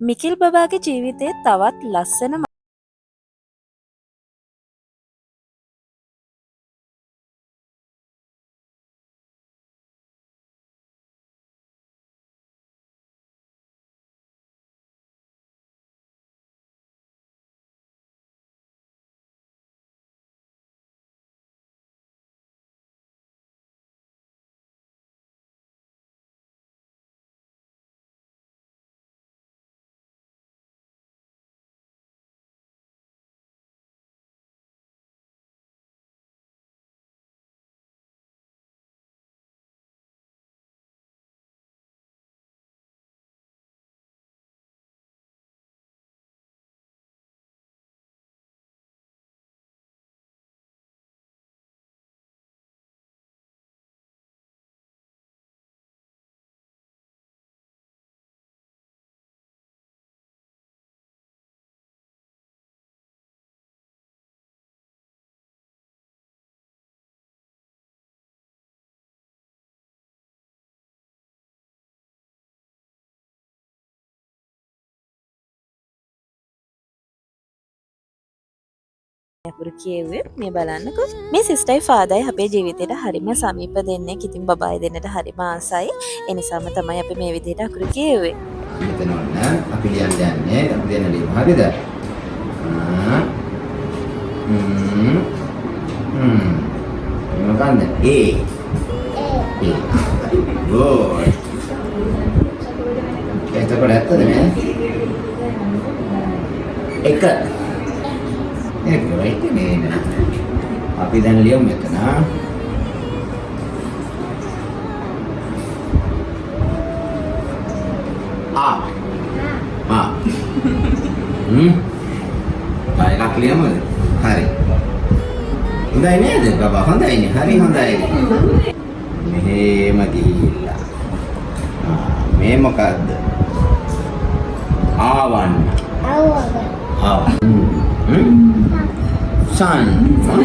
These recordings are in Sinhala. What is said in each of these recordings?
මිකිල් බබාගේ ජීවිතේ තවත් ලස්සන අකුරු කියෙව්වේ මේ බලන්නකො මේ සිස්ටරයි ෆාදරයි අපේ ජීවිතේට හරිම සමීප දෙන්නෙක්. ඉතින් බබායි දෙන්නට හරිම ආසයි. ඒ නිසාම තමයි අපි මේ විදිහට අකුරු කියෙව්වේ. මෙතන ඔන්න අපි ලියන්න යන්නේ අපි දෙන්න ලියමු. හරිද? මොකක්ද? A. Good. එතකොට ඇත්තද මේ? එක. ඒක right නේ. අපි දැන් ලියමු මෙතන. Baiklah liam hari. Hondai ni ada bapa hondai ni hari hondai. Meh magila. Me මොකක්ද? ආවන්න. ආවන්න. Sun. Sun.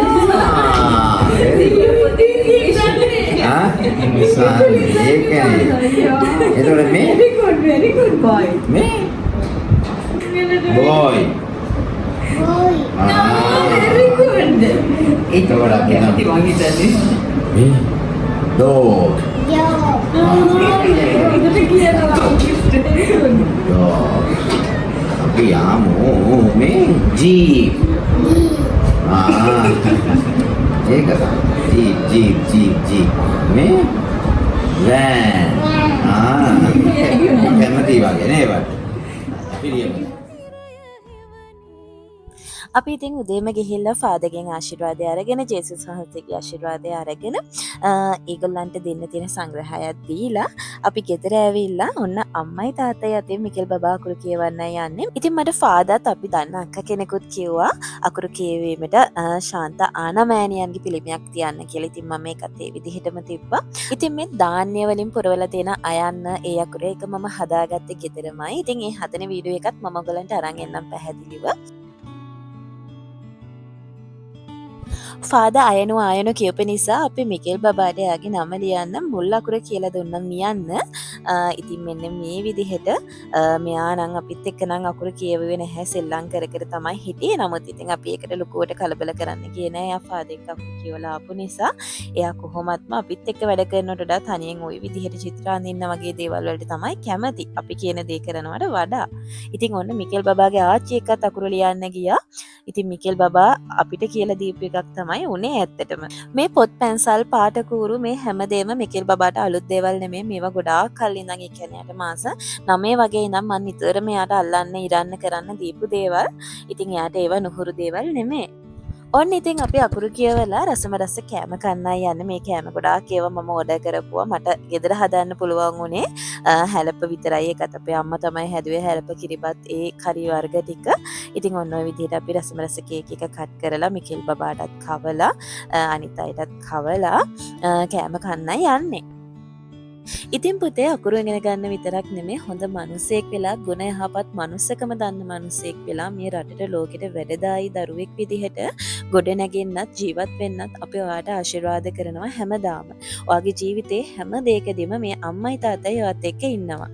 ඒකනේ. එතකොට මේ very good boy. මේ boy. Very good. එතකොට අපි Nanti wang hitannya. මේ dog. Itu dia lah. Dog. අපි යමු මේ jeep. ඒක තමයි jeep. මේ van. කැමති වගේ නේද? පිළියම. අපි ඉතින් උදේම ගිහිල්ලා ෆාදර්ගෙන් ආශිර්වාදය අරගෙන ජේසුස් වහන්සේගේ ආශිර්වාදය අරගෙන ඒගොල්ලන්ට දෙන්න තියෙන සංග්‍රහයක් දීලා අපි ගෙදර ඇවිල්ලා ඔන්න අම්මයි තාත්තයි අතේ මිකෙල් බබා අකුරු කියවන්න යන්නේ. ඉතින් මට ෆාදර්ත් අපි දන්න අක්කා කෙනෙකුත් කිව්වා අකුරු කියවීමට ශාන්ත ආනමෑණියන්ගේ පිළිමයක් තියන්න කියලා. ඉතින් මම ඒකත් ඒ විදිහටම තිබ්බා. ඉතින් මේ ධාන්‍ය වලින් පුරවලා තියෙන අයන්න ඒ අකුර එක මම හදාගත්තේ ගෙදරමයි. ඉතින් ඒ හදන වීඩියෝ එකත් මම ඔයගලන්ට අරන් එන්නම් පැහැදිලිව. ෆාදර් අයනු කියපු නිසා අපි මිකෙල් බබාට එයාගේ නම ලියන්න මුල් අකුර කියලා දුන්නම් ලියන්න. ඉතින් මෙන්න මේ විදිහට මෙයා නම් අපිත් එක්ක නම් අකුරු කියවුවේ නැහැ, සෙල්ලම් කර කර තමයි හිටියේ. නමුත් ඉතින් අපි ඒකට ලොකුවට කලබල කරන්න ගියේ නෑ. එයා ෆාදර් එක්ක අකුරු කියවලා ආපු නිසා එයා කොහොමත්ම අපිත් එක්ක වැඩ කරනවට වඩා තනියෙන් ওই විදිහට චිත්‍ර අඳින්න වගේ දේවල් වලට තමයි කැමති. අපි කියන දේ කරනවට වඩා. ඉතින් ඔන්න මිකෙල් බබාගේ ආච්චි එක්කත් අකුරු ලියන්න ගියා. ඉතින් මිකෙල් බබා අපිට කියලා දීපු එකක් තමයි උනේ ඇත්තටම. මේ පොත් පැන්සල් පාට කූරු මේ හැමදේම මිකෙල් බබාට අලුත් දේවල් නෙමෙයි. මේවා ගොඩාක් කල් ඉඳන් ඒ කියන්නේ යට මාස 9 වගේ ඉඳන් මම නිතරම එයාට අල්ලන්න ඉරන්න කරන්න දීපු දේවල්. ඉතින් එයාට ඒවා නුහුරු දේවල් නෙමෙයි. ඔන්න ඉතින් අපි අකුරු කියවලා රසම රස කෑම කන්නයි යන්නේ. මේ කෑම ගොඩාක් ඒවා මම ඕඩර් කරපුවා. මට ගෙදර හදන්න පුළුවන් උනේ හැලප විතරයි. ඒකත් අපේ අම්මා තමයි හැදුවේ. හැලප කිරිබත් ඒ කරි වර්ග ටික. ඉතින් ඔන්න ඔය විදිහට අපි රසම රස කේක් එක කට් කරලා මිකෙල් බබාටත් කවලා අනිත් අයටත් කවලා කෑම කන්නයි යන්නේ. ඉතින් පුතේ අකුරු ඉගෙන ගන්න විතරක් නෙමෙයි හොඳ මිනිසෙක් වෙලා ගුණ යහපත් මනුස්සකම දන්න මිනිසෙක් වෙලා මේ රටට ලෝකෙට වැඩදායි දරුවෙක් විදිහට ගොඩ නැගෙන්නත් ජීවත් වෙන්නත් අපි ඔයාට ආශිර්වාද කරනවා හැමදාම. ඔයාගේ ජීවිතේ හැම දෙයකදීම මේ අම්මයි තාත්තයි ඔයත් එක්ක ඉන්නවා.